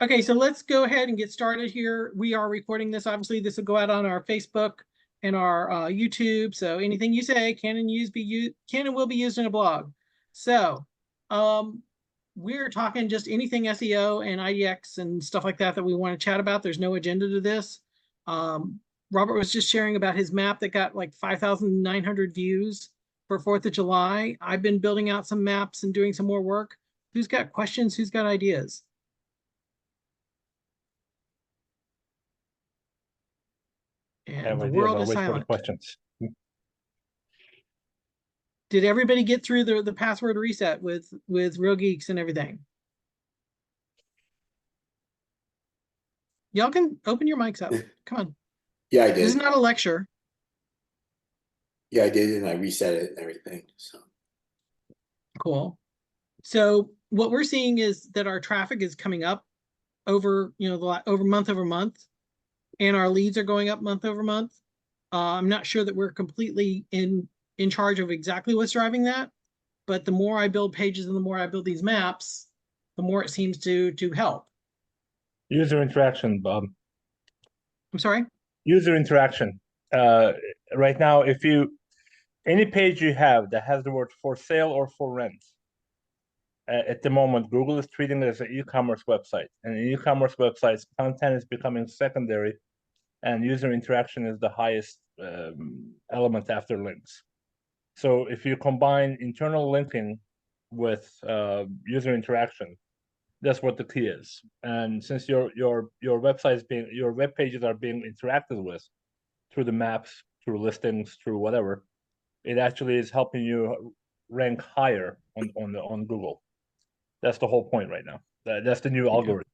Okay, so let's go ahead and get started here. We are recording this. Obviously, this will go out on our Facebook and our YouTube. So anything you say can and will be used in a blog. So we're talking just anything SEO and IDX and stuff like that we want to chat about. There's no agenda to this. Robert was just sharing about his map that got like 5,900 views for 4th of July. I've been building out some maps and doing some more work. Who's got questions? Who's got ideas? And the world is silent. Questions. Did everybody get through the password reset with Real Geeks and everything? Y'all can open your mics up. Come on. Yeah, I did. This is not a lecture. Yeah, I did, and I reset it and everything. So cool. So what we're seeing is that our traffic is coming up over month over month, and our leads are going up month over month. I'm not sure that we're completely in charge of exactly what's driving that, but the more I build pages and the more I build these maps, the more it seems to help. User interaction, Bob. I'm sorry? User interaction. Right now, if any page you have that has the word for sale or for rent, at the moment, Google is treating it as an e-commerce website, and in e-commerce websites, content is becoming secondary, and user interaction is the highest element after links. So if you combine internal linking with user interaction, that's what the key is. And since your website your web pages are being interacted with through the maps, through listings, through whatever, it actually is helping you rank higher on Google. That's the whole point right now. That's the new algorithm.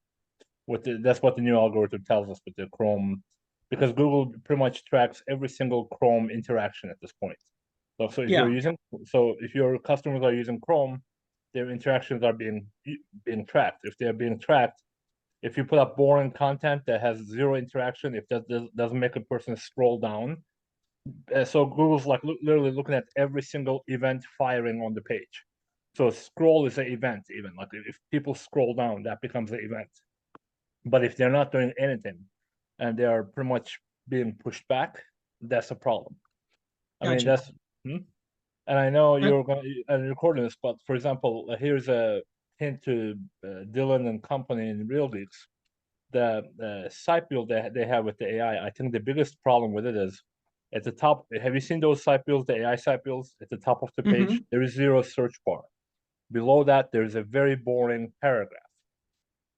That's what the new algorithm tells us with the Chrome, because Google pretty much tracks every single Chrome interaction at this point. So if your customers are using Chrome, their interactions are being tracked. If they're being tracked, if you put up boring content that has zero interaction, if that doesn't make a person scroll down, so Google's like literally looking at every single event firing on the page. So scroll is an event, even like if people scroll down, that becomes an event. But if they're not doing anything and they are pretty much being pushed back, that's a problem. I mean, that's and I know you're going to recording this, but for example, here's a hint to Dylan and company in Real Geeks. The site build that they have with the AI, I think the biggest problem with it is at the top. Have you seen those site builds, the AI site builds? At the top of the page, there is zero search bar. Below that, there's a very boring paragraph.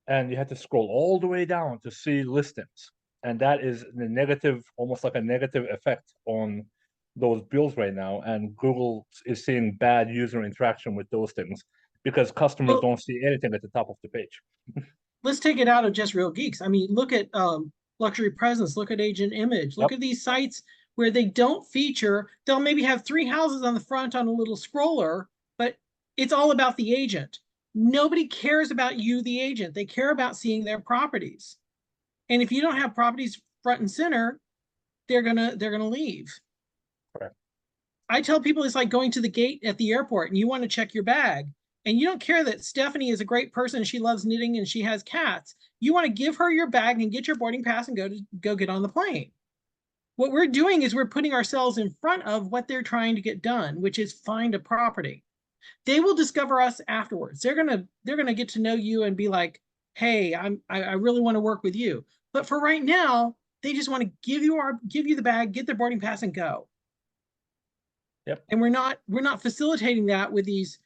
And you have to scroll all the way down to see listings. And that is the negative, almost like a negative effect on those builds right now. And Google is seeing bad user interaction with those things because customers don't see anything at the top of the page. Let's take it out of just Real Geeks. I mean, look at Luxury Presence, look at Agent Image, look at these sites where they don't feature, they'll maybe have 3 houses on the front on a little scroller, but it's all about the agent. Nobody cares about you, the agent. They care about seeing their properties. And if you don't have properties front and center, they're gonna leave. Correct. I tell people it's like going to the gate at the airport and you want to check your bag. And you don't care that Stephanie is a great person. She loves knitting and she has cats. You want to give her your bag and get your boarding pass and go get on the plane. What we're doing is we're putting ourselves in front of what they're trying to get done, which is find a property. They will discover us afterwards. They're gonna get to know you and be like, hey, I really want to work with you. But for right now, they just want to give you the bag, get their boarding pass, and go. Yep. And we're not facilitating that with these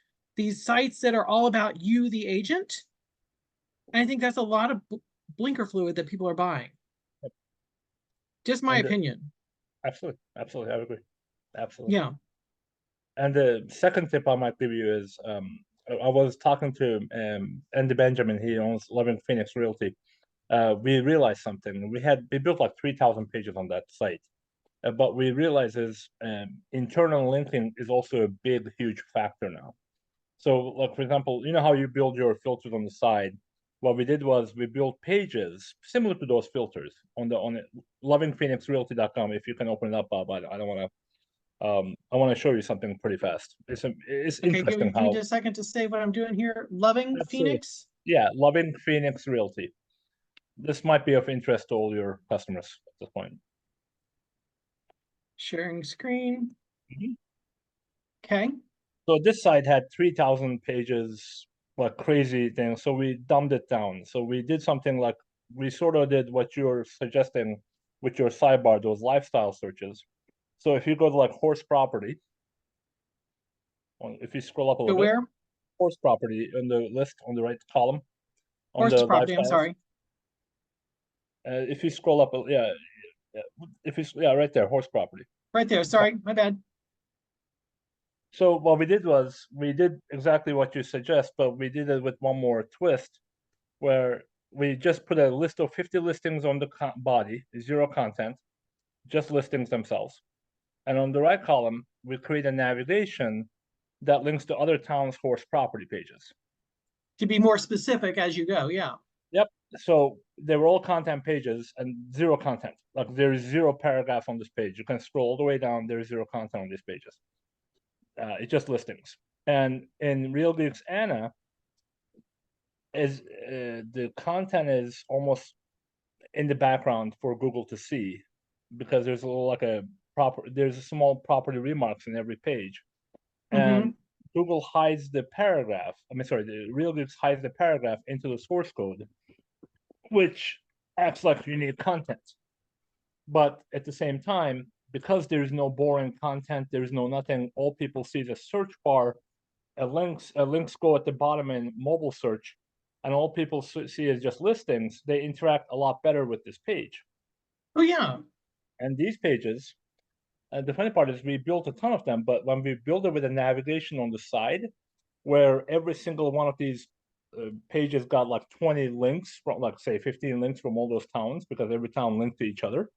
sites that are all about you, the agent. And I think that's a lot of blinker fluid that people are buying. Yep. Just my opinion. Absolutely. I agree. Absolutely. Yeah. And the second tip I might give you is I was talking to Andy Benjamin. He owns Loving Phoenix Realty. We realized something. We built like 3,000 pages on that site. But we realized is internal linking is also a big, huge factor now. So, like, for example, you know how you build your filters on the side? What we did was we built pages similar to those filters on lovingphoenixrealty.com. If you can open it up, Bob, I don't want to. I want to show you something pretty fast. It's interesting. Give me just a second to say what I'm doing here. Loving Phoenix? Yeah, Loving Phoenix Realty. This might be of interest to all your customers at this point. Sharing screen. Mhm. Okay. So this site had 3,000 pages, like crazy things. So we dumbed it down. So we did something like we sort of did what you're suggesting with your sidebar, those lifestyle searches. So if you go to like horse property, if you scroll up a Go little bit, where? horse property in the list on the right column on Horse the property. I'm lifestyles. sorry. If you scroll up, yeah, if you right there, horse property. Right there. Sorry, my bad. So what we did was we did exactly what you suggest, but we did it with one more twist, where we just put a list of 50 listings on the body, 0 content, just listings themselves. And on the right column, we create a navigation that links to other towns' horse property pages. To be more specific as you go. Yeah. Yep. So they were all content pages and 0 content. Like there is 0 paragraph on this page. You can scroll all the way down. There is 0 content on these pages. It's just listings. And in Real Geeks Anna, is the content is almost in the background for Google to see, because there's a little like a there's a small property remarks in every page, and Google hides the paragraph. I mean, sorry, the Real Geeks hides the paragraph into the source code, which acts like unique content. But at the same time, because there's no boring content, there's no nothing, all people see is a search bar, links go at the bottom in mobile search, and all people see is just listings. They interact a lot better with this page. Oh, yeah. And these pages, the funny part is we built a ton of them, but when we build it with a navigation on the side, where every single one of these pages got like 20 links from, like say 15 links from all those towns, because every town linked to each other.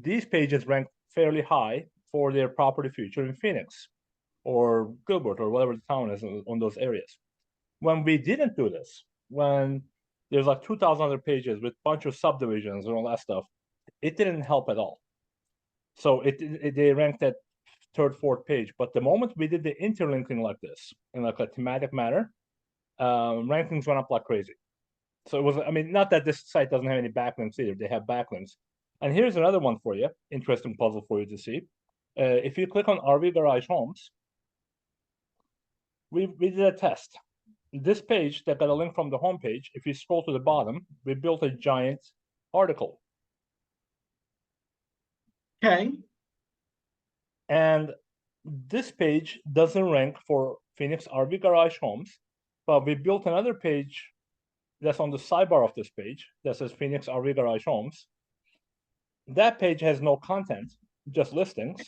These pages rank fairly high for their property feature in Phoenix or Gilbert or whatever the town is on those areas. When we didn't do this, when there's like 2,000 other pages with a bunch of subdivisions and all that stuff, it didn't help at all. So they ranked at 3rd, 4th page. But the moment we did the interlinking like this in like a thematic manner, rankings went up like crazy. So it was, I mean, not that this site doesn't have any backlinks either. They have backlinks. And here's another one for you, interesting puzzle for you to see. If you click on RV Garage Homes, we did a test. This page that got a link from the home page, if you scroll to the bottom, we built a giant article. Okay. And this page doesn't rank for Phoenix RV Garage Homes, but we built another page that's on the sidebar of this page that says Phoenix RV Garage Homes. That page has no content, just listings.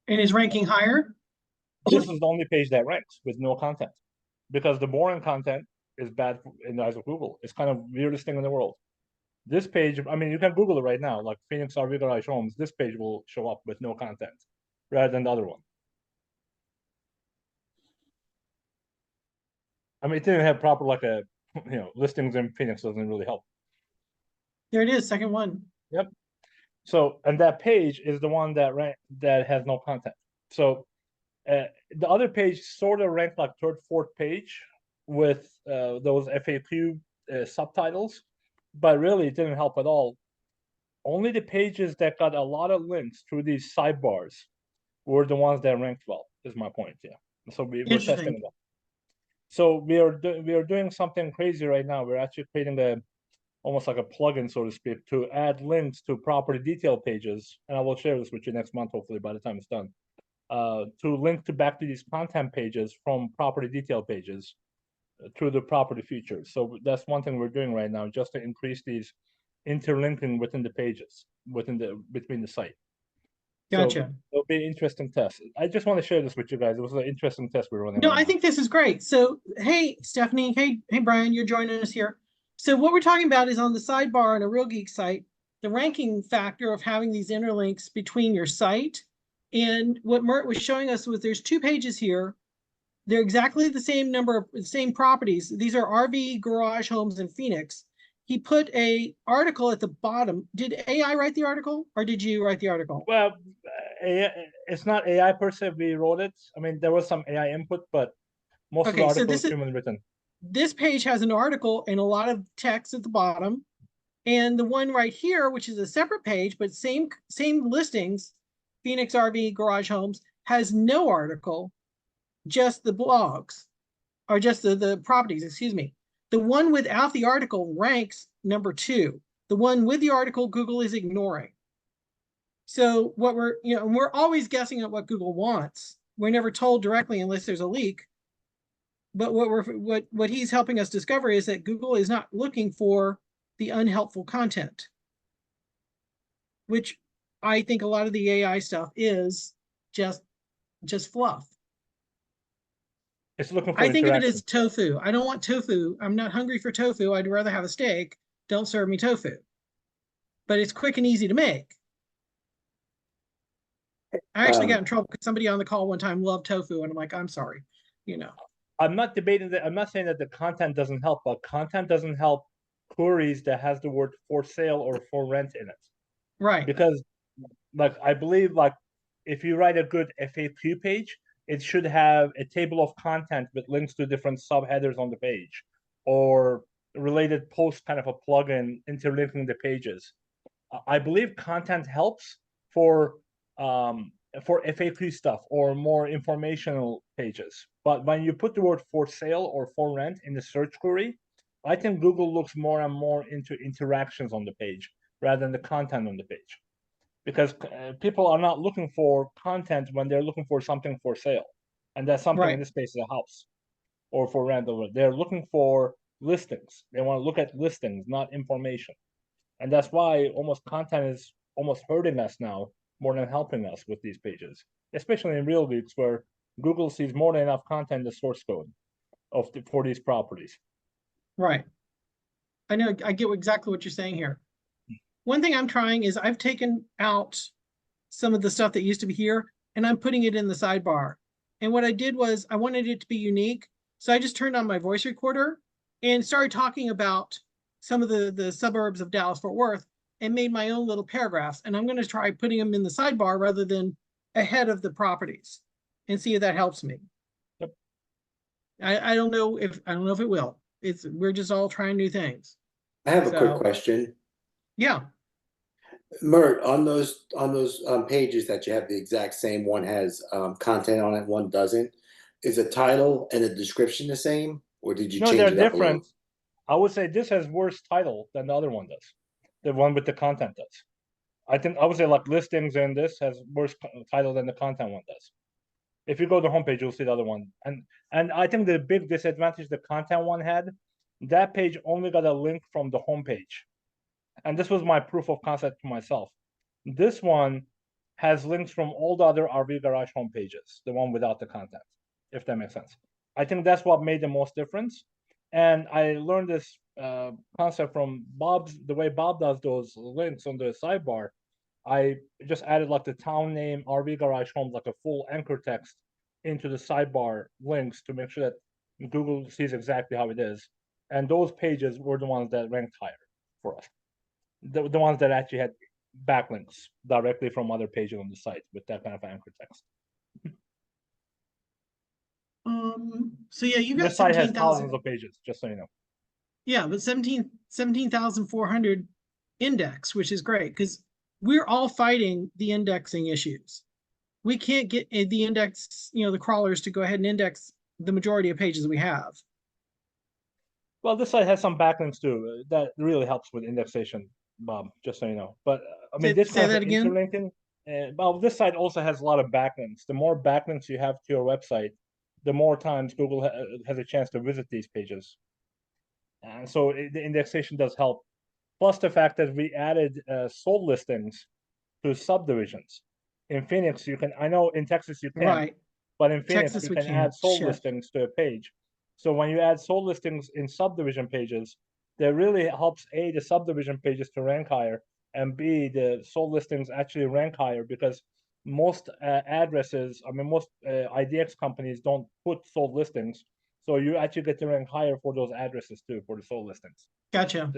And is ranking higher? This is the only page that ranks with no content, because the boring content is bad in the eyes of Google. It's kind of weirdest thing in the world. This page, I mean, you can Google it right now, like Phoenix RV Garage Homes. This page will show up with no content, rather than the other one. I mean, it didn't have proper like a listings in Phoenix doesn't really help. There it is, second one. Yep. So, and that page is the one that has no content. So the other page sort of ranked like 3rd, 4th page with those FAQ subtitles, but really it didn't help at all. Only the pages that got a lot of links through these sidebars were the ones that ranked well, is my point. Yeah. So we're testing that. So we are doing something crazy right now. We're actually creating almost like a plugin, so to speak, to add links to property detail pages. And I will share this with you next month, hopefully by the time it's done. To link back to these content pages from property detail pages through the property features. So that's one thing we're doing right now, just to increase these interlinking within the pages, between the site. Gotcha. So it'll be an interesting test. I just want to share this with you guys. It was an interesting test we were running. No, I think this is great. So, hey, Stephanie, hey, Brian, you're joining us here. So what we're talking about is on the sidebar on a Real Geek site, the ranking factor of having these interlinks between your site. And what Mert was showing us was there's 2 pages here. They're exactly the same number of the same properties. These are RV Garage Homes in Phoenix. He put a article at the bottom. Did AI write the article, or did you write the article? Well, it's not AI per se. We wrote it. I mean, there was some AI input, but most of the article is human written. this page has an article and a lot of text at the bottom. And the one right here, which is a separate page, but same listings, Phoenix RV Garage Homes, has no article, just the blogs, or just the properties, excuse me. The one without the article ranks number 2. The one with the article, Google is ignoring. So what we're always guessing at what Google wants. We're never told directly unless there's a leak. But what he's helping us discover is that Google is not looking for the unhelpful content, which I think a lot of the AI stuff is just fluff. It's looking for I think of it interaction. as tofu. I don't want tofu. I'm not hungry for tofu. I'd rather have a steak. Don't serve me tofu. But it's quick and easy to make. I actually got in trouble because somebody on the call one time loved tofu, and I'm like, I'm sorry, I'm not debating that. I'm not saying that the content doesn't help, but content doesn't help queries that has the word for sale or for rent in it. Right. Because, like, I believe, like, if you write a good FAQ page, it should have a table of content with links to different subheaders on the page, or related post kind of a plugin interlinking the pages. I believe content helps for FAQ stuff or more informational pages. But when you put the word for sale or for rent in the search query, I think Google looks more and more into interactions on the page rather than the content on the page. Because people are not looking for content when they're looking for something for sale. And that's something, in this case, is a house or for rent. They're looking for listings. They want to look at listings, not information. And that's why almost content is almost hurting us now more than helping us with these pages, especially in real weeks where Google sees more than enough content in the source code for these properties. Right. I know. I get exactly what you're saying here. One thing I'm trying is I've taken out some of the stuff that used to be here and I'm putting it in the sidebar. And what I did was I wanted it to be unique. So I just turned on my voice recorder and started talking about some of the suburbs of Dallas-Fort Worth and made my own little paragraphs. And I'm going to try putting them in the sidebar rather than ahead of the properties and see if that helps me. Yep. I don't know if it will. We're just all trying new things. I have a quick question. Yeah. Mert, on those pages that you have the exact same, one has content on it, one doesn't. Is the title and the description the same, or did you No, change they're it up different. I would say this has worse title than the other one does. The one with the content does. I would say like listings and this has worse title than the content one does. If you go to the homepage, you'll see the other one. And I think the big disadvantage the content one had, that page only got a link from the homepage. And this was my proof of concept to myself. This one has links from all the other RV Garage homepages, the one without the content, if that makes sense. I think that's what made the most difference. And I learned this concept from the way Bob does those links on the sidebar. I just added like the town name, RV Garage Homes, like a full anchor text into the sidebar links to make sure that Google sees exactly how it is. And those pages were the ones that ranked higher for us. The ones that actually had backlinks directly from other pages on the site with that kind of anchor text. So yeah, you got This site has 17,000 thousands of pages, just so you know. Yeah, but 17,400 index, which is great because we're all fighting the indexing issues. We can't get the index, the crawlers to go ahead and index the majority of pages we have. Well, this site has some backlinks too. That really helps with indexation, Bob, just so you know. But I mean, this Say kind that of again? interlinking, well, this site also has a lot of backlinks. The more backlinks you have to your website, the more times Google has a chance to visit these pages. And so the indexation does help. Plus the fact that we added sold listings to subdivisions. In Phoenix, you can, I know in Texas you can't, Right. but in Phoenix Texas, you we can can't. add sold Shit. listings to a page. So when you add sold listings in subdivision pages, that really helps A, the subdivision pages to rank higher, and B, the sold listings actually rank higher because most addresses, I mean, most IDX companies don't put sold listings. So you actually get to rank higher for those addresses too, for the sold listings. Gotcha.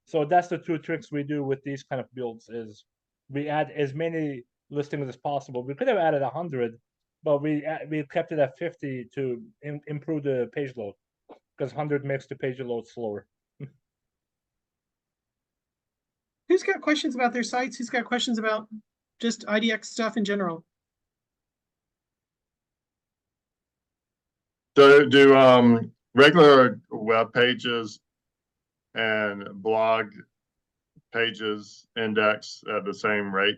So that's the two tricks we do with these kind of builds is we add as many listings as possible. We could have added 100, but we kept it at 50 to improve the page load. because 100 makes the page load slower. Who's got questions about their sites? Who's got questions about just IDX stuff in general? Do regular web pages and blog pages index at the same rate?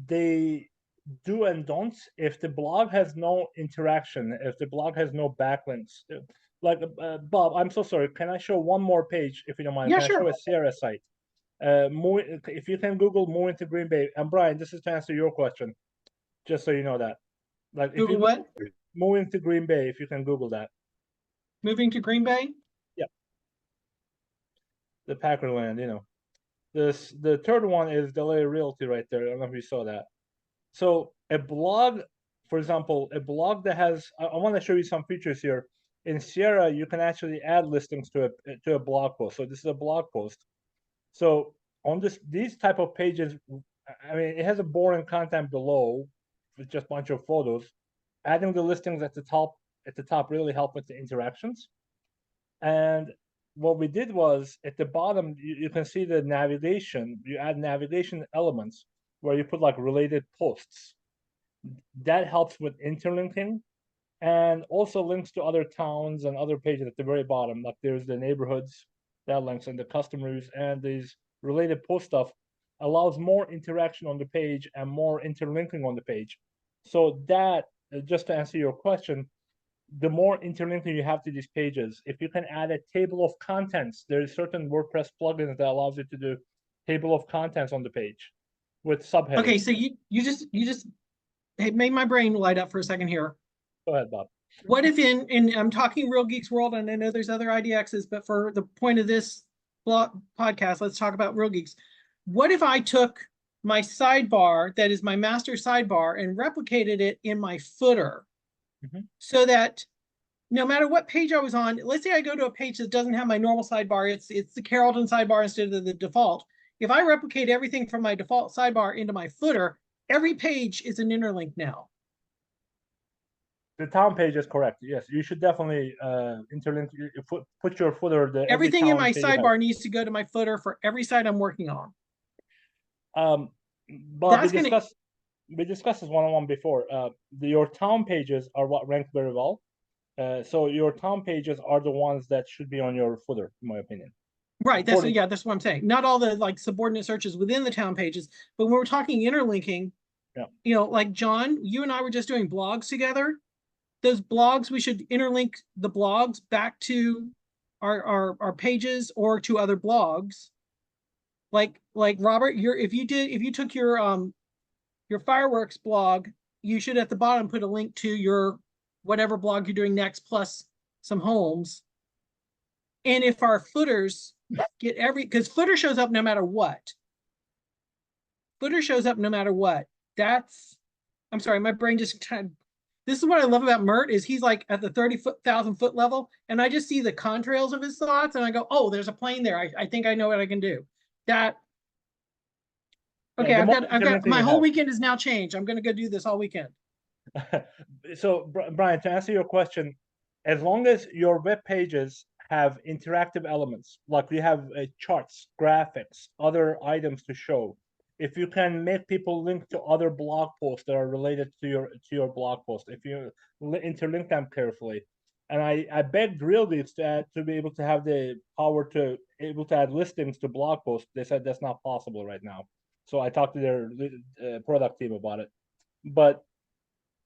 They do and don't. If the blog has no interaction, if the blog has no backlinks, like Bob, I'm so sorry. Can I show one more page if you don't mind? Yeah, Can I show a Sierra site? If you can Google move into Green Bay, and Brian, this is to answer your question, just so you know that. Like if Google you what? move into Green Bay, if you can Google that. Moving to Green Bay? Yeah. The Packerland, you know. The third one is Delay Realty right there. I don't know if you saw that. So a blog, for example, a blog that has, I want to show you some features here. In Sierra, you can actually add listings to a blog post. So this is a blog post. So on these type of pages, I mean, it has a boring content below with just a bunch of photos. Adding the listings at the top really help with the interactions. And what we did was at the bottom, you can see the navigation. You add navigation elements where you put like related posts. That helps with interlinking and also links to other towns and other pages at the very bottom. Like there's the neighborhoods that links and the customers, and these related post stuff allows more interaction on the page and more interlinking on the page. So that, just to answer your question, the more interlinking you have to these pages, if you can add a table of contents, there's certain WordPress plugins that allows you to do table of contents on the page with subheadings. Okay, so you just it made my brain light up for a second here. Go ahead, Bob. What if in I'm talking Real Geeks World, and I know there's other IDXs, but for the point of this podcast, let's talk about Real Geeks. What if I took my sidebar, that is my master sidebar, and replicated it in my footer, so that no matter what page I was on, let's say I go to a page that doesn't have my normal sidebar, it's the Carrollton sidebar instead of the default. If I replicate everything from my default sidebar into my footer, every page is an interlink now. The town page is correct. Yes, you should definitely interlink. Put your footer. Everything in my sidebar needs to go to my footer for every site I'm working on. Bob, we discussed this one-on-one before. Your town pages are what rank very well. So your town pages are the ones that should be on your footer, in my opinion. Right. That's what I'm saying. Not all the like subordinate searches within the town pages, but when we're talking interlinking, you know, like John, you and I were just doing blogs together. Those blogs, we should interlink the blogs back to our pages or to other blogs. Like Robert, if you took your fireworks blog, you should at the bottom put a link to your whatever blog you're doing next plus some homes. And if our footers get because footer shows up no matter what. Footer shows up no matter what. I'm sorry, my brain just kind of, this is what I love about Mert is he's like at the 30,000 foot level, and I just see the contrails of his thoughts, and I go, oh, there's a plane there. I think I know what I can do. I've got my whole weekend is now changed. I'm going to go do this all weekend. So, Brian, to answer your question, as long as your web pages have interactive elements, like you have charts, graphics, other items to show, if you can make people link to other blog posts that are related to your blog post, if you interlink them carefully, and I begged Real Geeks to be able to have the power to add listings to blog posts. They said that's not possible right now. So I talked to their product team about it. But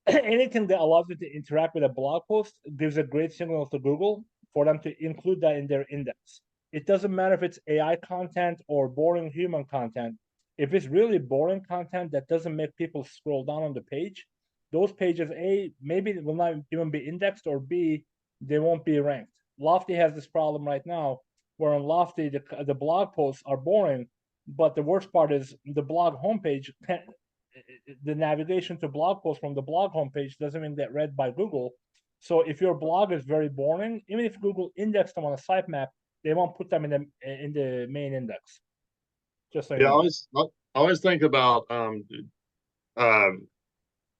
anything that allows you to interact with a blog post gives a great signal to Google for them to include that in their index. It doesn't matter if it's AI content or boring human content. If it's really boring content that doesn't make people scroll down on the page, those pages, A, maybe will not even be indexed, or B, they won't be ranked. Lofty has this problem right now, where on Lofty, the blog posts are boring, but the worst part is the blog homepage, the navigation to blog posts from the blog homepage doesn't even get read by Google. So if your blog is very boring, even if Google indexed them on a sitemap, they won't put them in the main index. Just so you know. I always think about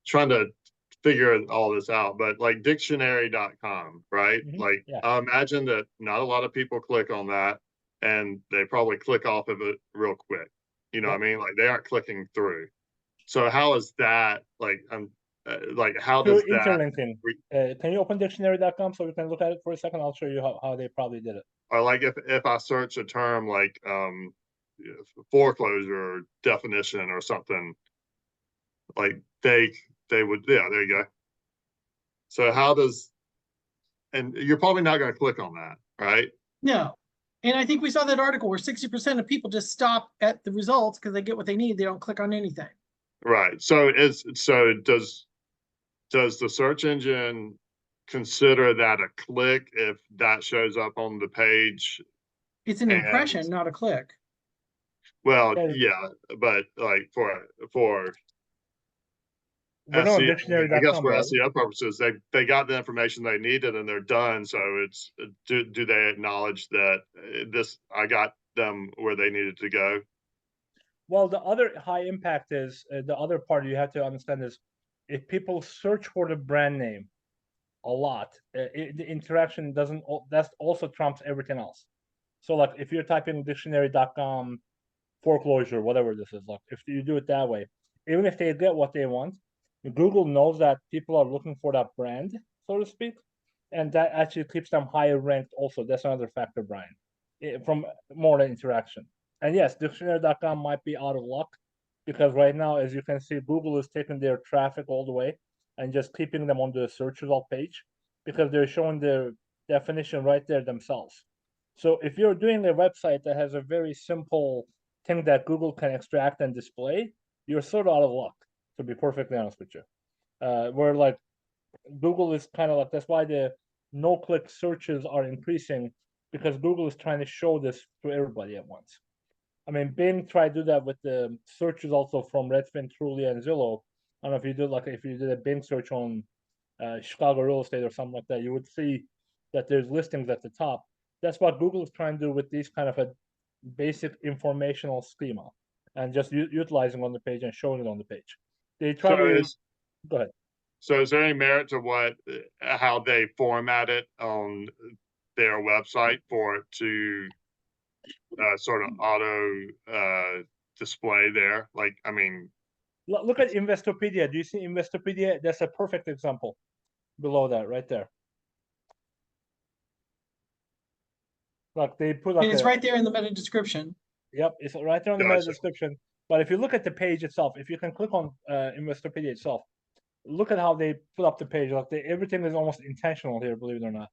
trying to figure all this out, but like dictionary.com, right? Mhm, Like yeah. I imagine that not a lot of people click on that and they probably click off of it real quick. You know what I mean? Like they aren't clicking through. So how is that like how Through does that interlinking. Can you open dictionary.com so we can look at it for a second? I'll show you how they probably did it. or like if I search a term like foreclosure definition or something, like they would, yeah, there you go. So how does, and you're probably not going to click on that, right? No. And I think we saw that article where 60% of people just stop at the results because they get what they need. They don't click on anything. Right. So does the search engine consider that a click if that shows up on the page? It's an And impression, not a click. well, Yeah. yeah, but like for We're not on SEO, I guess dictionary.com, for right? SEO purposes, they got the information they needed and they're done. So it's do they acknowledge that I got them where they needed to go? Well, the other high impact is the other part you have to understand is if people search for the brand name a lot, the interaction doesn't, that also trumps everything else. So like if you're typing dictionary.com foreclosure, whatever this is, like if you do it that way, even if they get what they want, Google knows that people are looking for that brand, so to speak, and that actually keeps them higher ranked also. That's another factor, Brian, from more interaction. And yes, dictionary.com might be out of luck because right now, as you can see, Google is taking their traffic all the way and just keeping them on the search result page because they're showing their definition right there themselves. So if you're doing a website that has a very simple thing that Google can extract and display, you're sort of out of luck, to be perfectly honest with you. Where like Google is kind of like, that's why the no-click searches are increasing because Google is trying to show this to everybody at once. I mean, Bing tried to do that with the searches also from Redfin, Trulia, and Zillow. I don't know if you did, like if you did a Bing search on Chicago real estate or something like that, you would see that there's listings at the top. That's what Google is trying to do with these kind of a basic informational schema and just utilizing on the page and showing it on the page. They try to go ahead. So is there any merit to what how they format it on their website for it to sort of auto display there? Like, I mean, Look at Investopedia. Do you see Investopedia? That's a perfect example below that right there. Like they put like And it's right there in the meta description. Yep, it's right there on the meta description. But if you look at the page itself, if you can click on Investopedia itself, look at how they put up the page. Like everything is almost intentional here, believe it or not.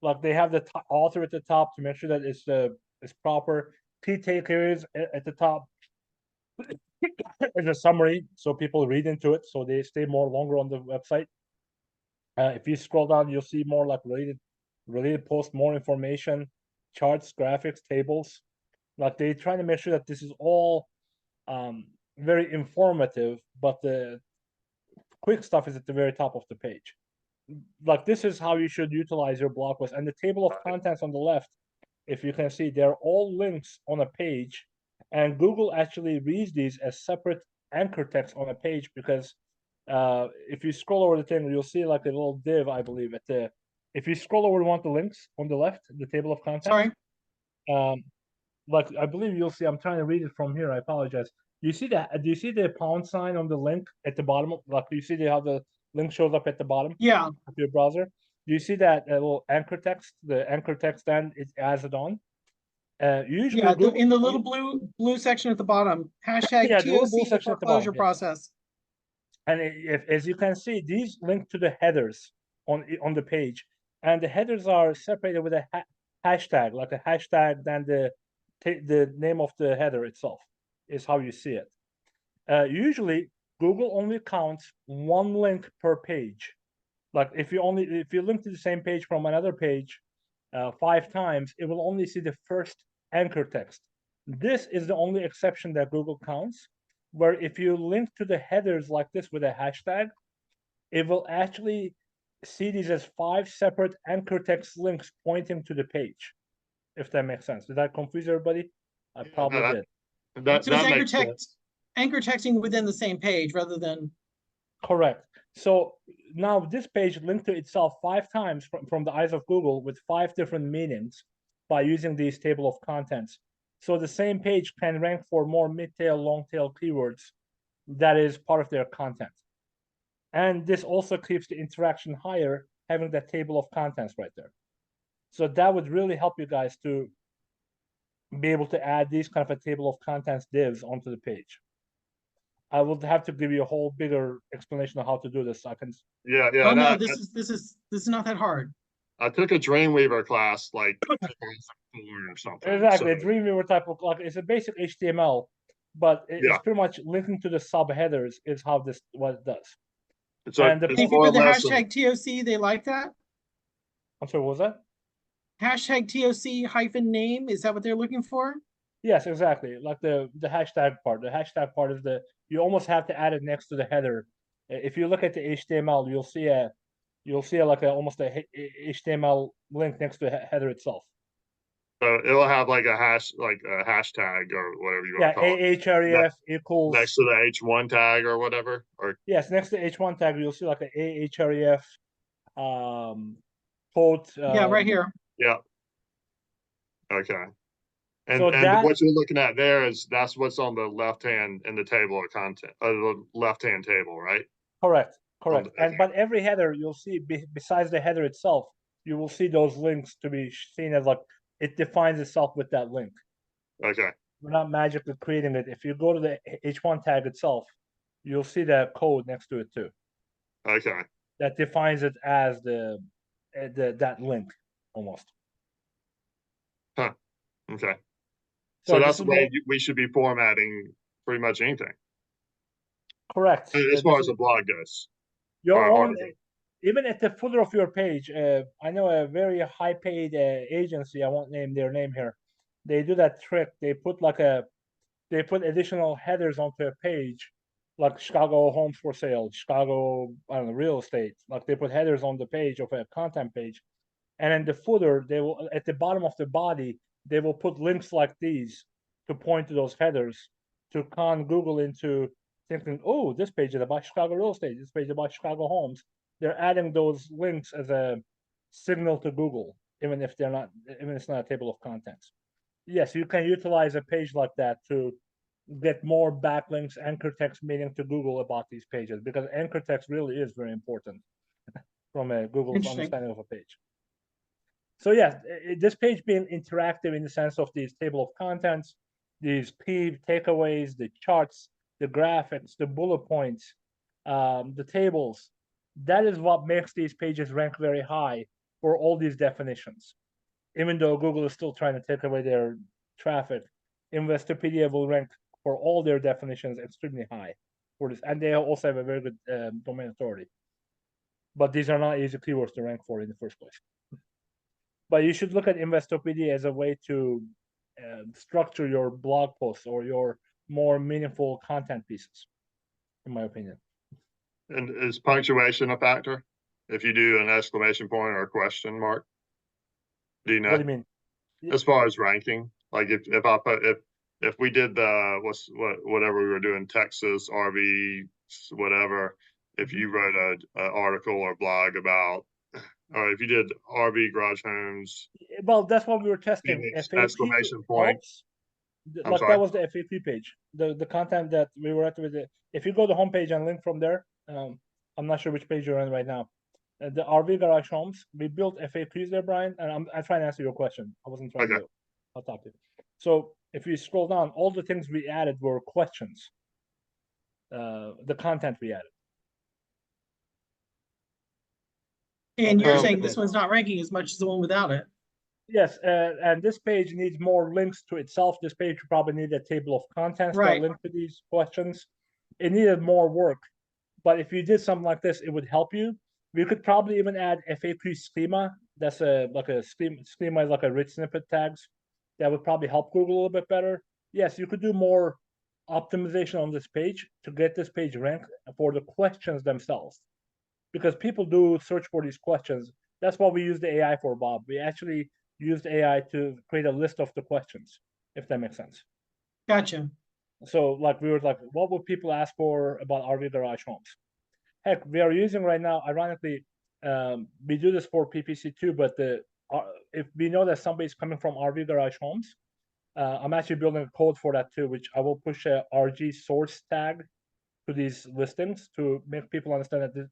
Like they have the author at the top to make sure that it's proper. Key takeaways at the top is a summary, so people read into it, so they stay more longer on the website. If you scroll down, you'll see more like related posts, more information, charts, graphics, tables. Like they try to make sure that this is all very informative, but the quick stuff is at the very top of the page. Like this is how you should utilize your blog post. And the table of contents on the left, if you can see, they're all links on a page, and Google actually reads these as separate anchor text on a page because if you scroll over the thing, you'll see like a little div, I believe, at the. If you scroll over one of the links on the left, the table of contents. Sorry. Like I believe you'll see. I'm trying to read it from here. I apologize. Do you see that? Do you see the pound sign on the link at the bottom? Like, do you see how the link shows up at the bottom? Yeah. Of your browser. Do you see that little anchor text? The anchor text then it adds it on. Usually, yeah, Google, in the little blue section at the bottom, hashtag yeah, the little blue TOC section at the bottom, foreclosure yes. process. And if, as you can see, these link to the headers on the page, and the headers are separated with a hashtag, like a hashtag, then the name of the header itself is how you see it. Usually, Google only counts one link per page. Like if you link to the same page from another page 5 times, it will only see the first anchor text. This is the only exception that Google counts, where if you link to the headers like this with a hashtag, it will actually see these as 5 separate anchor text links pointing to the page. If that makes sense. Did that confuse everybody? I probably did. That So it's makes sense. anchor texting within the same page rather than. Correct. So now this page linked to itself 5 times from the eyes of Google with 5 different meanings by using these table of contents. So the same page can rank for more mid-tail, long-tail keywords that is part of their content. And this also keeps the interaction higher, having that table of contents right there. So that would really help you guys to be able to add these kind of a table of contents divs onto the page. I will have to give you a whole bigger explanation of how to do this. So I can. Yeah, yeah. Oh and no, this is not that hard. I took a Dreamweaver class like 2004 or something. Exactly, So, a Dreamweaver type of like it's a basic HTML, but Yeah. it's pretty much linking to the subheaders is how this what it does. so And the it's If you more do or the less hashtag TOC, they like that. I'm sorry, what was that? Hashtag TOC hyphen name, is that what they're looking for? Yes, exactly. Like the hashtag part. The hashtag part is you almost have to add it next to the header. If you look at the HTML, you'll see like almost a HTML link next to the header itself. So it'll have like a hashtag or whatever you Yeah, want to call it. ahref equals Next to the H1 tag or whatever. Or yes, next to H1 tag, you'll see like a ahref quote. Yeah, right here. yeah. Okay. And So that what you're looking at there is that's what's on the left hand in the table of content, the left hand table, right? correct. Okay. And but every header you'll see besides the header itself, you will see those links to be seen as like it defines itself with that link. Okay. We're not magically creating it. If you go to the H1 tag itself, you'll see the code next to it too. Okay. That defines it as that link almost. Huh. Okay. So So this that's the is way we should be formatting pretty much anything correct. as far as the blog goes. Your or own, even at the footer of your page. I know a very high-paid agency. I won't name their name here. They do that trick. They put additional headers onto a page, like Chicago homes for sale, Chicago, I don't know, real estate. Like they put headers on the page of a content page, and in the footer, they will at the bottom of the body, they will put links like these to point to those headers to con Google into thinking, oh, this page is about Chicago real estate, this page is about Chicago homes. They're adding those links as a signal to Google, even if it's not a table of contents. Yes, you can utilize a page like that to get more backlinks, anchor text meaning to Google about these pages, because anchor text really is very important from a Google's Interesting. understanding of a page. So yeah, this page being interactive in the sense of these table of contents, these key takeaways, the charts, the graphics, the bullet points, the tables, that is what makes these pages rank very high for all these definitions. Even though Google is still trying to take away their traffic, Investopedia will rank for all their definitions extremely high for this, and they also have a very good domain authority. But these are not easy keywords to rank for in the first place. But you should look at Investopedia as a way to structure your blog posts or your more meaningful content pieces, in my opinion. And is punctuation a factor? If you do an exclamation point or a question mark? Do you know? What do you mean? As far as ranking, like if we did whatever we were doing, Texas RV whatever, if you wrote a article or blog about, or if you did RV garage homes, Well, that's what we were testing. FAQ exclamation point. helps. I'm Like sorry. that was the FAQ page, the content that we were at with it. If you go to the homepage and link from there, I'm not sure which page you're on right now. The RV garage homes, we built FAQs there, Brian, and I'm trying to answer your question. I wasn't trying Okay. to I'll top it. So if you scroll down, all the things we added were questions. The content we added. And you're Okay. saying this one's not ranking as much as the one without it. Yes, and this page needs more links to itself. This page would probably need a table of contents that Right. link to these questions. It needed more work, but if you did something like this, it would help you. We could probably even add FAQ schema. That's like a schema is like a rich snippet tags. That would probably help Google a little bit better. Yes, you could do more optimization on this page to get this page ranked for the questions themselves, because people do search for these questions. That's what we use the AI for, Bob. We actually used AI to create a list of the questions, if that makes sense. Gotcha. So like we were like, what would people ask for about RV garage homes? Heck, we are using right now, ironically, we do this for PPC too, but if we know that somebody's coming from RV Garage Homes, I'm actually building a code for that too, which I will push a RG source tag to these listings to make people understand that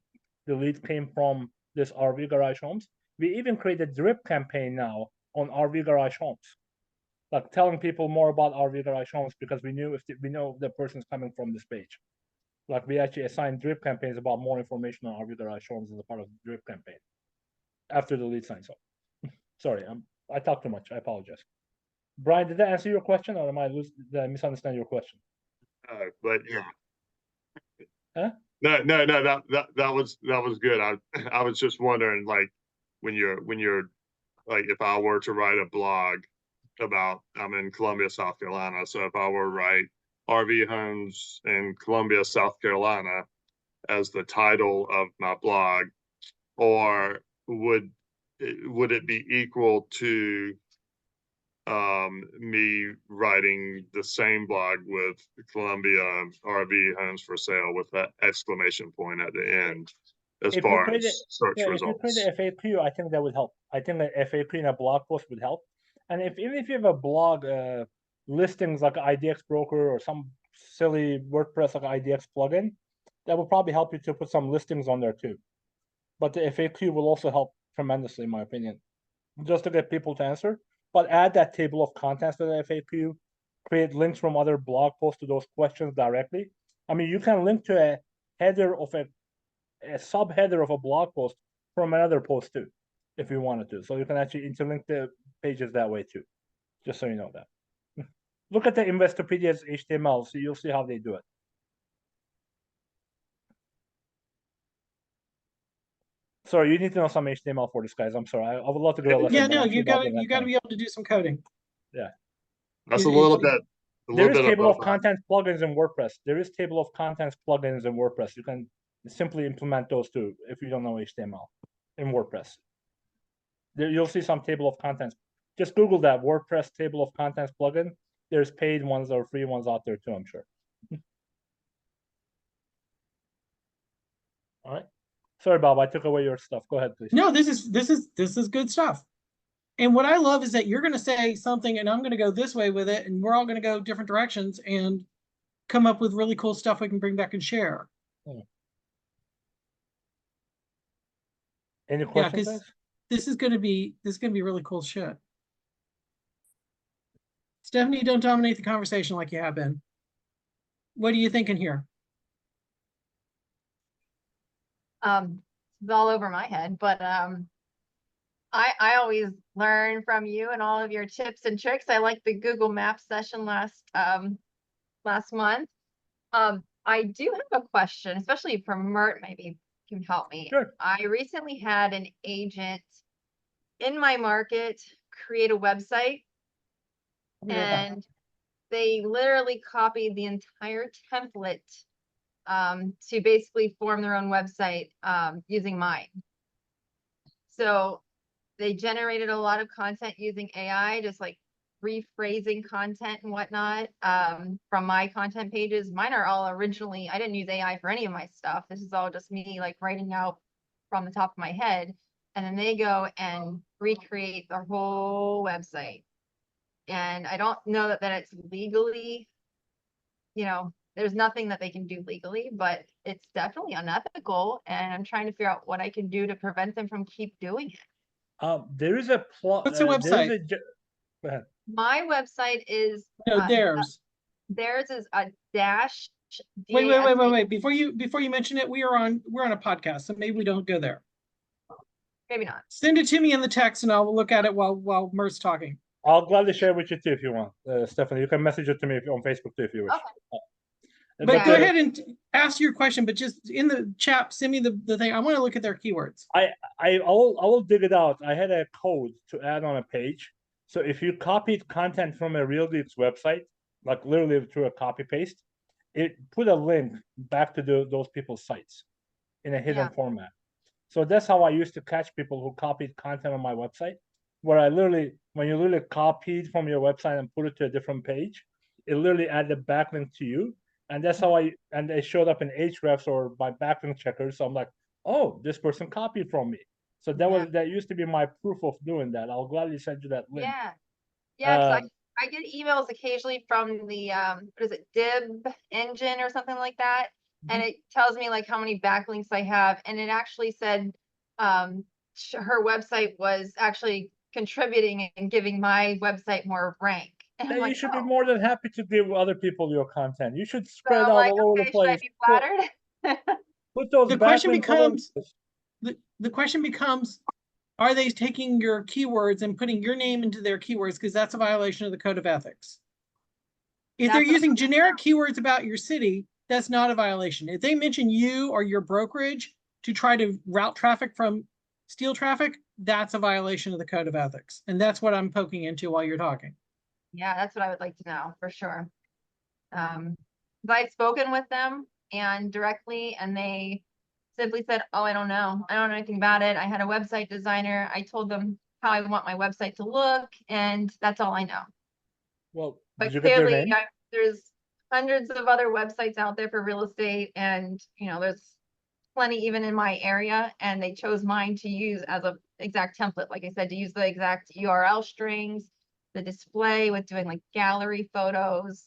the lead came from this RV Garage Homes. We even created a drip campaign now on RV Garage Homes, like telling people more about RV Garage Homes because we know the person's coming from this page. Like we actually assigned drip campaigns about more information on RV Garage Homes as a part of the drip campaign after the lead signs up. Sorry, I talked too much. I apologize. Brian, did that answer your question, or did I misunderstand your question? But yeah. Huh? No, that was good. I was just wondering, like, when you're like, if I were to write a blog about, I'm in Columbia, South Carolina, so if I were to write RV homes in Columbia, South Carolina as the title of my blog, or would it be equal to me writing the same blog with Columbia RV homes for sale with that exclamation point at the end as far as search if you create results? the FAQ, I think that would help. I think the FAQ in a blog post would help. And even if you have a blog listings like IDX broker or some silly WordPress like IDX plugin, that will probably help you to put some listings on there too. But the FAQ will also help tremendously, in my opinion, just to get people to answer. But add that table of contents to the FAQ, create links from other blog posts to those questions directly. I mean, you can link to a header of a subheader of a blog post from another post too, if you wanted to. So you can actually interlink the pages that way too, just so you know that. Look at the Investopedia's HTML, so you'll see how they do it. Sorry, you need to know some HTML for this, guys. I'm sorry. I would love to go. Yeah, no, you got to be able to do some coding. Yeah, that's a little bit. There is table of contents plugins in WordPress. There is table of contents plugins in WordPress. You can simply implement those too if you don't know HTML in WordPress. There, you'll see some table of contents. Just Google that WordPress table of contents plugin. There's paid ones or free ones out there too, I'm sure. All right. Sorry, Bob, I took away your stuff. Go ahead, please. No, this is good stuff. And what I love is that you're going to say something and I'm going to go this way with it, and we're all going to go different directions and come up with really cool stuff we can bring back and share. Any questions? Yeah, this is going to be really cool shit. Stephanie, don't dominate the conversation like you have been. What are you thinking here? It's all over my head, but I always learn from you and all of your tips and tricks. I like the Google Maps session last month. I do have a question, especially for Mert, maybe you can help me. Sure. I recently had an agent in my market create a website, and they literally copied the entire template to basically form their own website using mine. So they generated a lot of content using AI, just like rephrasing content and whatnot from my content pages. Mine are all originally, I didn't use AI for any of my stuff. This is all just me like writing out from the top of my head. And then they go and recreate their whole website. And I don't know that it's legally, there's nothing that they can do legally, but it's definitely unethical. And I'm trying to figure out what I can do to prevent them from keep doing it. There is a What's the website? Go ahead. My website is theirs. Theirs is a dash. Wait. Before you mention it, we're on a podcast, so maybe we don't go there. Maybe not. Send it to me in the text, and I'll look at it while Mert's talking. I'll gladly share with you too if you want, Stephanie. You can message it to me on Facebook too if you wish. Okay. But go ahead and ask your question, but just in the chat, send me the thing. I want to look at their keywords. I will dig it out. I had a code to add on a page. So if you copied content from a Real Geeks website, like literally through a copy paste, it put a link back to those people's sites in a hidden format. So that's how I used to catch people who copied content on my website, where when you literally copied from your website and put it to a different page, it literally added a backlink to you. And that's how and they showed up in Ahrefs or my backlink checkers. So I'm like, oh, this person copied from me. So that used to be my proof of doing that. I'll gladly send you that link. Yeah. Yeah, because Um, I get emails occasionally from the what is it, Dib engine or something like that. And it tells me like how many backlinks I have. And it actually said her website was actually contributing and giving my website more rank. And I'm then you like, should be oh, more than happy to give other people your content. You should so spread I'm out like, all over the okay, should I place. be flattered? Put those The question backlinks all over becomes, the place. the question becomes, are they taking your keywords and putting your name into their keywords? Because that's a violation of the code of ethics. If they're That's what using generic keywords about your city, that's not a violation. If they mention you or your brokerage to try to route traffic from steal traffic, that's a violation of the code of ethics. And that's what I'm poking into while you're talking. Yeah, that's what I would like to know for sure. But I've spoken with them and directly, and they simply said, oh, I don't know. I don't know anything about it. I had a website designer. I told them how I want my website to look, and that's all I know. Well, But did you get their clearly, name? there's hundreds of other websites out there for real estate, and there's plenty even in my area, and they chose mine to use as a exact template. Like I said, to use the exact URL strings, the display with doing like gallery photos.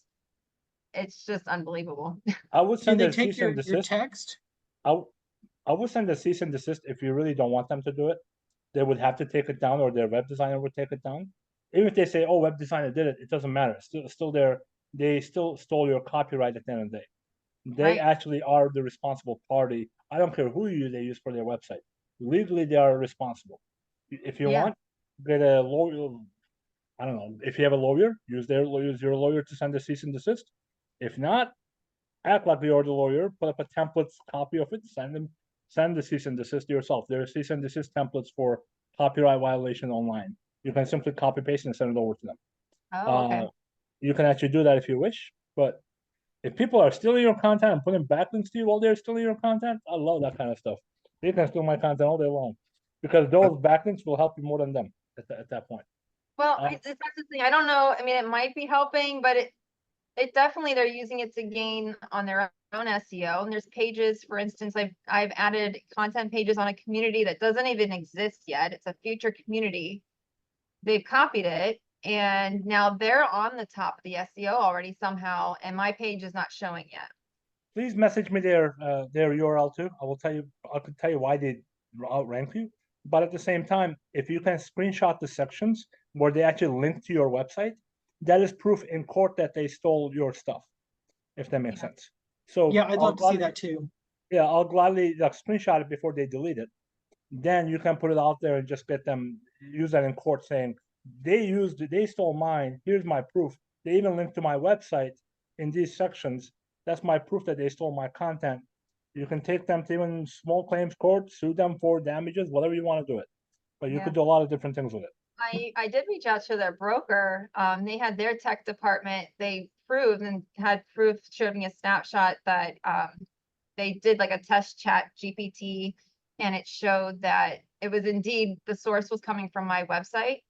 It's just unbelievable. I would Did send they a take cease and your desist. text? I would send a cease and desist if you really don't want them to do it. They would have to take it down, or their web designer would take it down. Even if they say, "Oh, web designer did it," it doesn't matter. Still there. They still stole your copyright at the end of the day. They Right. actually are the responsible party. I don't care who they use for their website. Legally, they are responsible. If you Yeah. want, get a lawyer. I don't know. If you have a lawyer, use your lawyer to send a cease and desist. If not, act like you're the lawyer, put up a template copy of it, send the cease and desist yourself. There are cease and desist templates for copyright violation online. You can simply copy paste and send it over to them. Oh, okay. You can actually do that if you wish, but if people are stealing your content and putting backlinks to you while they're stealing your content, I love that kind of stuff. They can steal my content all day long because those backlinks will help you more than them at that point. Well, that's the thing. I don't know. I mean, it might be helping, but it definitely, they're using it to gain on their own SEO. And there's pages, for instance, I've added content pages on a community that doesn't even exist yet. It's a future community. They've copied it, and now they're on the top of the SEO already somehow, and my page is not showing yet. Please message me their URL too. I could tell you why they outrank you. But at the same time, if you can screenshot the sections where they actually link to your website, that is proof in court that they stole your stuff, if that makes sense. So Yeah, I'd love to see that too. Yeah, I'll gladly screenshot it before they delete it. Then you can put it out there and just get them use that in court saying they stole mine. Here's my proof. They even linked to my website in these sections. That's my proof that they stole my content. You can take them to even small claims court, sue them for damages, whatever you want to do it. But you could do a lot of different things with it. I did reach out to their broker. They had their tech department. They proved and had proof, showed me a snapshot that they did like a test chat GPT, and it showed that it was indeed the source was coming from my website.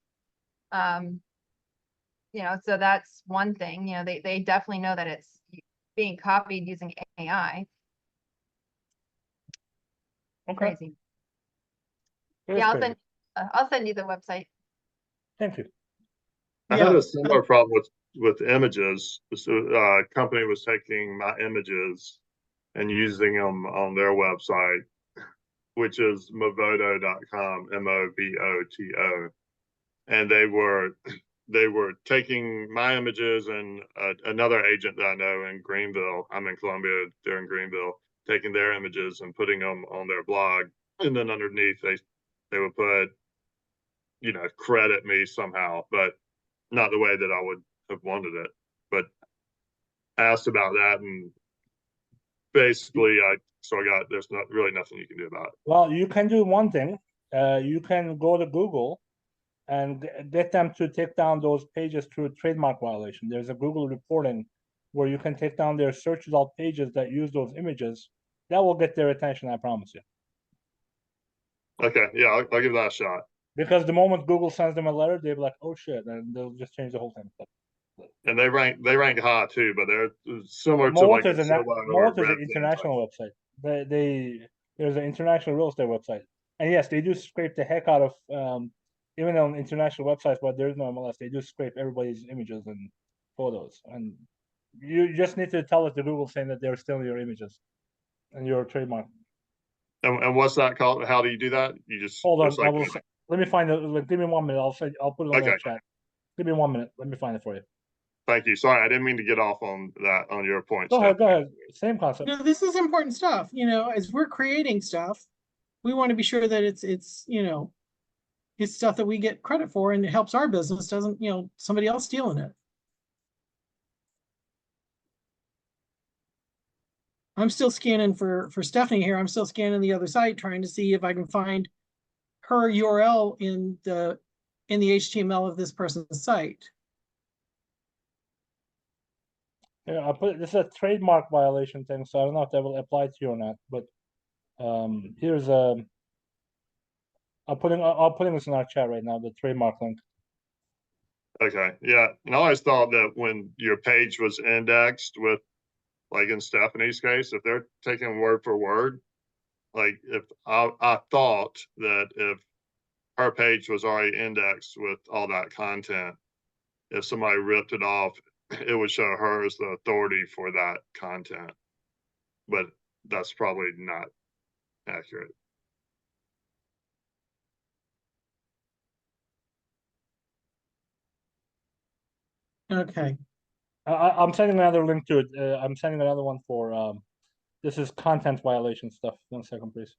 So that's one thing. They definitely know that it's being copied using AI. Okay. Crazy. Yeah, I'll send you the website. Thank you. I had a similar problem with images. So, company was taking my images and using them on their website, which is movoto.com, MOVOTO. And they were taking my images, and another agent that I know in Greenville, I'm in Columbia, they're in Greenville, taking their images and putting them on their blog. And then underneath they would put, credit me somehow, but not the way that I would have wanted it. But asked about that, and basically there's not really nothing you can do about it. Well, you can do one thing. You can go to Google and get them to take down those pages through trademark violation. There's a Google reporting where you can take down their search result pages that use those images. That will get their attention, I promise you. Okay, yeah, I'll give that a shot. Because the moment Google sends them a letter, they'll be like, oh shit, and they'll just change the whole thing. Yeah. And they rank high too, but they're similar to like Malta's a an Zillow or Malta's an Redfin type. international website. There's an international real estate website, and yes, they do scrape the heck out of even on international websites, but there's no MLS. They do scrape everybody's images and photos, and you just need to tell it to Google saying that they're still your images and your trademark. And what's that called? How do you do that? You just Hold on, it's like let me find it. Give me 1 minute. I'll put it on okay. the chat. Give me 1 minute. Let me find it for you. Thank you. Sorry, I didn't mean to get off on that on your point. Go ahead. Stephanie. Go ahead. Same concept. No, this is important stuff. You know, as we're creating stuff, we want to be sure that it's you know, it's stuff that we get credit for and it helps our business, doesn't, you know, somebody else stealing it. I'm still scanning for Stephanie here. I'm still scanning the other site, trying to see if I can find her URL in the HTML of this person's site. Yeah, I put this is a trademark violation thing, so I don't know if that will apply to you or not. But here's I'm putting this in our chat right now. The trademark link. Okay. Yeah. And I always thought that when your page was indexed with, like in Stephanie's case, if they're taking word for word, like if I thought that if her page was already indexed with all that content, if somebody ripped it off, it would show her as the authority for that content. But that's probably not accurate. Okay. I'm sending another link to it. I'm sending another one for this is content violation stuff. 1 second, please.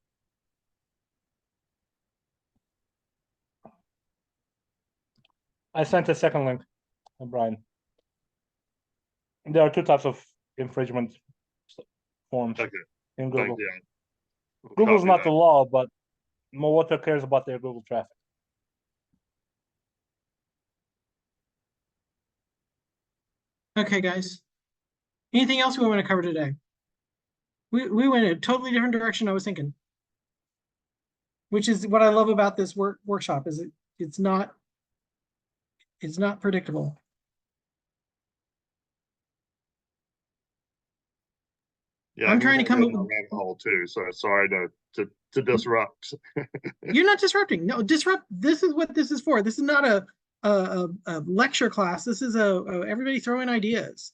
I sent a second link, Brian. There are 2 types of infringement forms Okay. in Thank Google. you. We'll Google's copy not that. the law, but Mowata cares about their Google traffic. Okay, guys. Anything else we want to cover today? We went in a totally different direction I was thinking. Which is what I love about this workshop is it's not predictable. Yeah, I'm you trying to went come down up a with. rabbit hole too, so sorry to disrupt. You're not disrupting. No, disrupt. This is what this is for. This is not a lecture class. This is a everybody throw in ideas.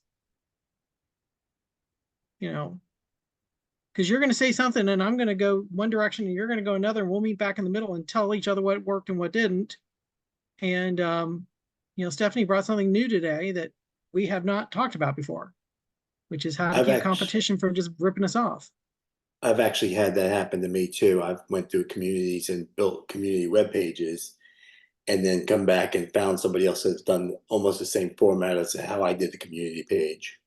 You know, because you're going to say something and I'm going to go one direction and you're going to go another, and we'll meet back in the middle and tell each other what worked and what didn't. And you know, Stephanie brought something new today that we have not talked about before, which is how to keep competition from just ripping us off. I've actually had that happen to me too. I've went through communities and built community web pages and then come back and found somebody else that's done almost the same format as how I did the community page.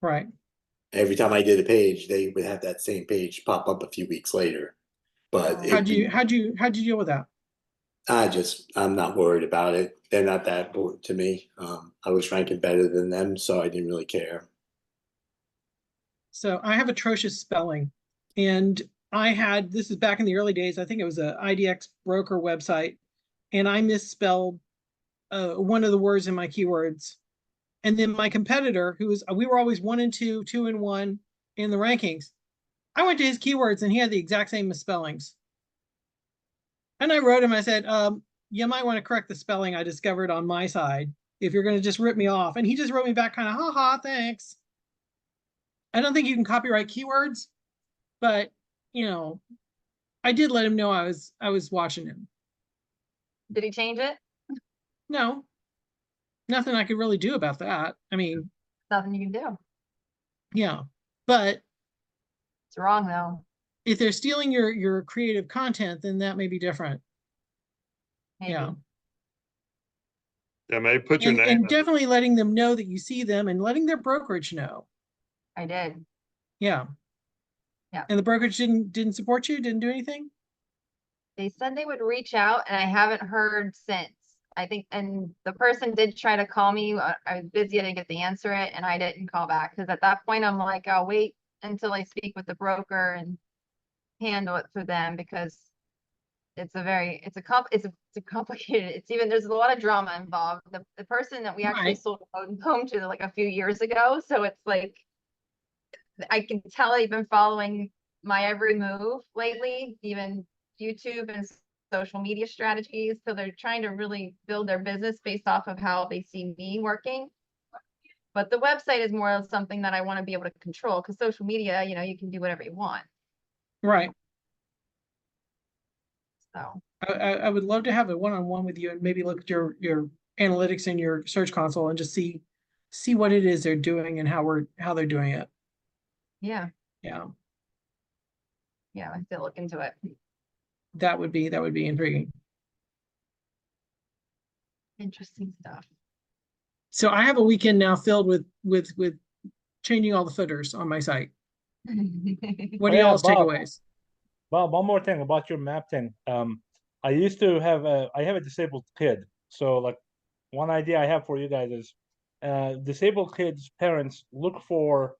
Right. Every time I did a page, they would have that same page pop up a few weeks later. But How'd you deal with that? I'm not worried about it. They're not that important to me. I was ranking better than them, so I didn't really care. So I have atrocious spelling, and this is back in the early days. I think it was a IDX broker website, and I misspelled one of the words in my keywords. And then my competitor, we were always 1 and 2, 2 and 1 in the rankings. I went to his keywords and he had the exact same misspellings. And I wrote him, I said, you might want to correct the spelling I discovered on my side if you're going to just rip me off. And he just wrote me back kind of, haha, thanks. I don't think you can copyright keywords, but you know, I did let him know I was watching him. Did he change it? No, nothing I could really do about that. I mean, Nothing you can do. yeah, but It's wrong though. if they're stealing your creative content, then that may be different. Maybe. Yeah. Yeah, maybe put your name And in. definitely letting them know that you see them and letting their brokerage know. I did. Yeah. Yeah. And the brokerage didn't support you, didn't do anything? They said they would reach out and I haven't heard since. I think, and the person did try to call me. I was busy, I didn't get the answer it, and I didn't call back because at that point I'm like, I'll wait until I speak with the broker and handle it for them because it's a complicated, there's a lot of drama involved. The person that we actually Right. sold a home to like a few years ago, so it's like I can tell they've been following my every move lately, even YouTube and social media strategies. So they're trying to really build their business based off of how they see me working. But the website is more of something that I want to be able to control, because social media, you can do whatever you want. Right. So I would love to have a one-on-one with you and maybe look at your analytics in your search console and just see what it is they're doing and how they're doing it. yeah, Yeah, I have to look into it. that would be intriguing. Interesting stuff. So I have a weekend now filled with changing all the footers on my site. What Oh are yeah, y'all's Bob. takeaways? Bob, one more thing about your map thing. I used to have I have a disabled kid. So like one idea I have for you guys is disabled kids' parents look for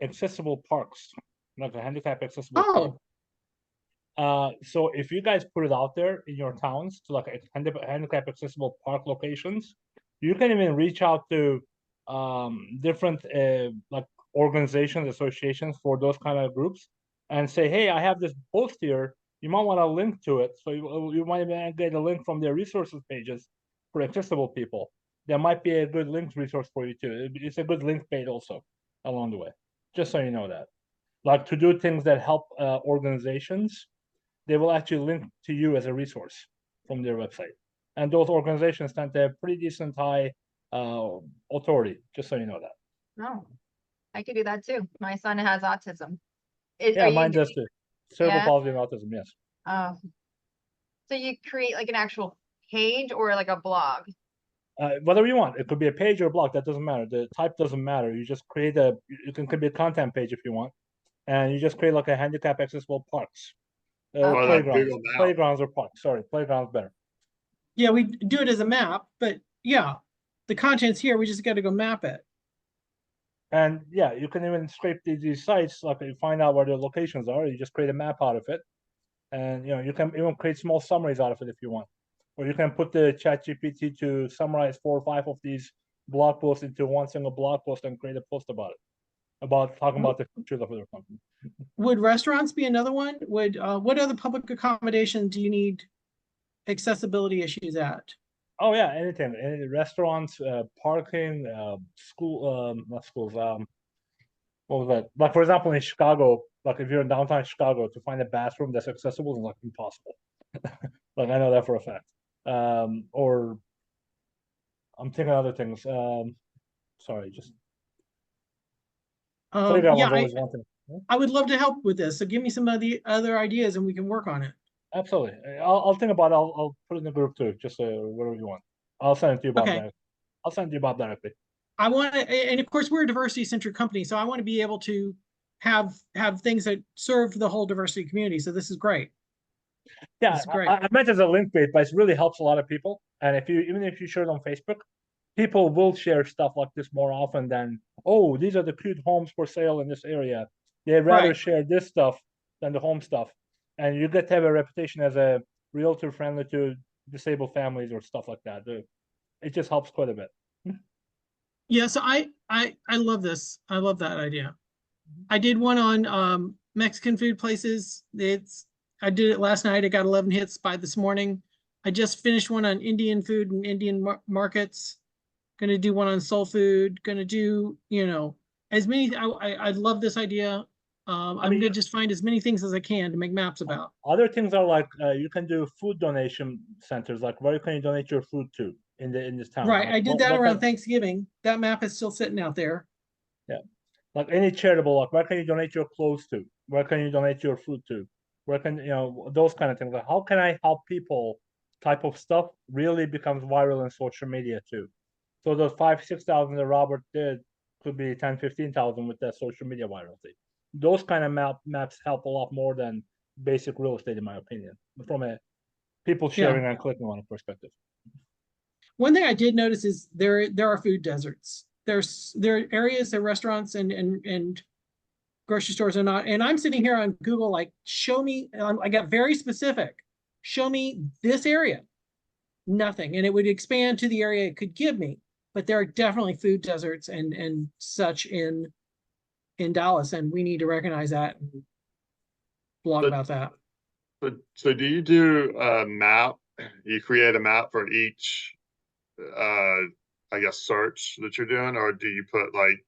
accessible parks, like a handicap accessible park. Oh, So if you guys put it out there in your towns to like handicap accessible park locations, you can even reach out to different like organizations, associations for those kind of groups, and say, hey, I have this post here. You might want to link to it, so you might even get a link from their resources pages for accessible people. There might be a good links resource for you too. It's a good link page also along the way, just so you know that. Like to do things that help organizations, they will actually link to you as a resource from their website. And those organizations tend to have pretty decent high authority, just so you know that. No, I could do that too. My son has autism. Yeah, mine does too. Cerebral Yeah? palsy and autism, yes. Oh, so you create like an actual page or like a blog? Whatever you want. It could be a page or a blog, that doesn't matter. The type doesn't matter. You just create could be a content page if you want. And you just create like a handicap accessible parks. Or Okay. playgrounds. Google Now. Playgrounds or parks. Sorry, playgrounds better. yeah, we do it as a map, but yeah, the content's here. We just got to go map it. And yeah, you can even scrape these sites, like you find out where the locations are. You just create a map out of it. And you can even create small summaries out of it if you want. Or you can put the chat GPT to summarize 4 or 5 of these blog posts into one single blog post and create a post about it. About talking about the future of their company. Would restaurants be another one? Would what other public accommodation do you need accessibility issues at? Oh yeah, anything. Any restaurants, parking, school, not schools. What was that? Like for example, in Chicago, like if you're in downtown Chicago, to find a bathroom that's accessible is like impossible. Like I know that for a fact. Or I'm thinking other things. Sorry, just playground Yeah, was always one thing. I would love to help with this. So give me some of the other ideas and we can work on it. Absolutely. I'll think about it. I'll put it in the group too, just whatever you want. I'll send it to you, Bob. Okay. I'll send it to you, Bob, directly. I want to, and of course we're a diversity centric company, so I want to be able to have things that serve the whole diversity community. So this is great. Yeah, This is great. I meant as a link page, but it really helps a lot of people. And even if you share it on Facebook, people will share stuff like this more often than, oh, these are the cute homes for sale in this area. They'd rather Right. share this stuff than the home stuff. And you get to have a reputation as a realtor friendly to disabled families or stuff like that. It just helps quite a bit. Yeah, so I love this. I love that idea. I did one on Mexican food places. I did it last night. I got 11 hits by this morning. I just finished one on Indian food and Indian markets. Gonna do one on soul food. Gonna do, as many. I love this idea. I'm gonna just find as many things as I can to make maps about. Other things are like you can do food donation centers, like where can you donate your food to in this town? Right. Like, I did that around Thanksgiving. That map is still sitting out there. Yeah. Like any charitable, like where can you donate your clothes to? Where can you donate your food to? Where can those kind of things? Like how can I help people type of stuff really becomes viral in social media too. So those 5,000-6,000 that Robert did could be 10,000-15,000 with that social media virality. Those kind of maps help a lot more than basic real estate, in my opinion, from a people sharing and clicking on a perspective. One thing I did notice is there are food deserts. There are areas that restaurants and grocery stores are not. And I'm sitting here on Google, like, show me. I got very specific. show me this area. Nothing. And it would expand to the area it could give me. But there are definitely food deserts and such in Dallas, and we need to recognize that and blog But- about that. So do you do a map? You create a map for each, I guess, search that you're doing, or do you put like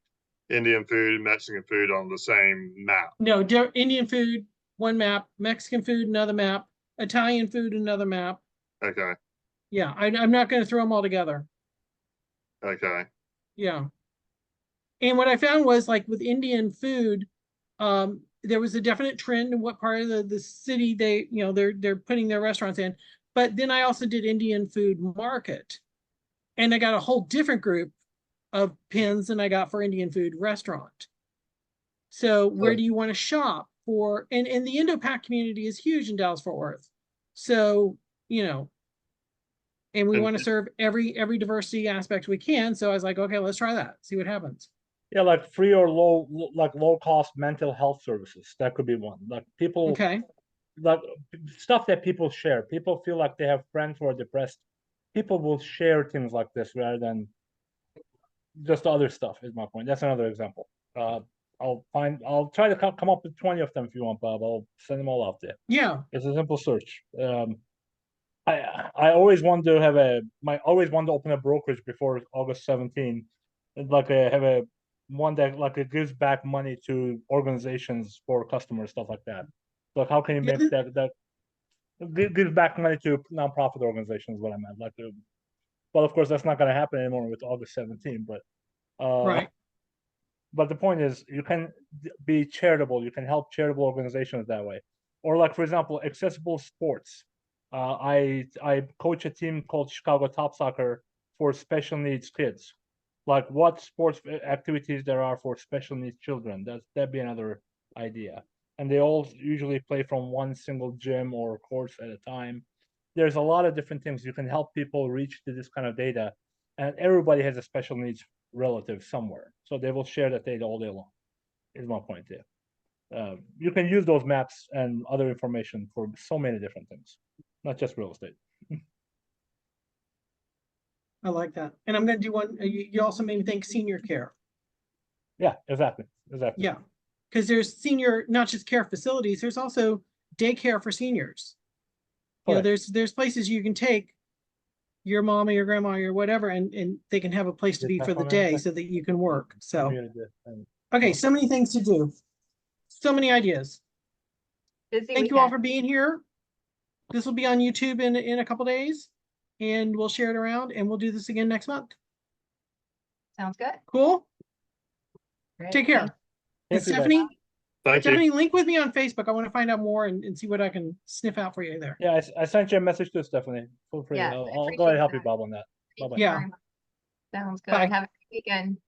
Indian food, Mexican food on the same map? No, Indian food, one map, Mexican food, another map, Italian food, another map. Okay, Yeah, I'm not going to throw them all together. okay. Yeah. And what I found was like with Indian food, there was a definite trend in what part of the city they, they're putting their restaurants in. But then I also did Indian food market. And I got a whole different group of pins than I got for Indian food restaurant. So where do you want to shop for? And the Indo-Pac community is huge in Dallas-Fort Worth. So, and we And- want to serve every diversity aspect we can. So I was like, okay, let's try that. See what happens. Yeah, like free or low cost mental health services. That could be one. Like people, Okay. like stuff that people share. People feel like they have friends who are depressed. People will share things like this rather than just other stuff. Is my point. That's another example. I'll try to come up with 20 of them if you want, Bob. I'll send them all out there. Yeah. It's a simple search. I always want to always want to open a brokerage before August 17. Like have a one that like it gives back money to organizations for customers, stuff like that. Like how can you make that give back money to nonprofit organizations? What I meant, like, well, of course that's not going to happen anymore with August 17. But Right. But the point is, you can be charitable. You can help charitable organizations that way, or like for example, accessible sports. I coach a team called Chicago Top Soccer for special needs kids. Like what sports activities there are for special needs children. That'd be another idea. And they all usually play from one single gym or course at a time. There's a lot of different things you can help people reach to this kind of data, and everybody has a special needs relative somewhere, so they will share that data all day long. Is my point there. You can use those maps and other information for so many different things, not just real estate. I like that. And I'm going to do one. You also made me think senior care. Yeah, exactly. Yeah. Because there's senior, not just care facilities, there's also daycare for seniors. Correct. There's places you can take your mom or your grandma or whatever, and they can have a place to Did be that for the one day okay? so that you can work. So, Muted it, and- okay, so many things to do. So many ideas. Busy Thank you all weekend. for being here. This will be on YouTube in a couple days, and we'll share it around, and we'll do this again next month. Sounds good. Cool? Great. Take care. Thank And Thank you, guys. Stephanie, Thank you. Stephanie, link with me on Facebook. I want to find out more and see what I can sniff out for you there. Yeah, I sent you a message to Stephanie. Feel free. Yes, I I'll go ahead appreciate and help you, that. Bob, on that. Thank Bye-bye. you Yeah. very much. Sounds good. Bye. Have a good weekend.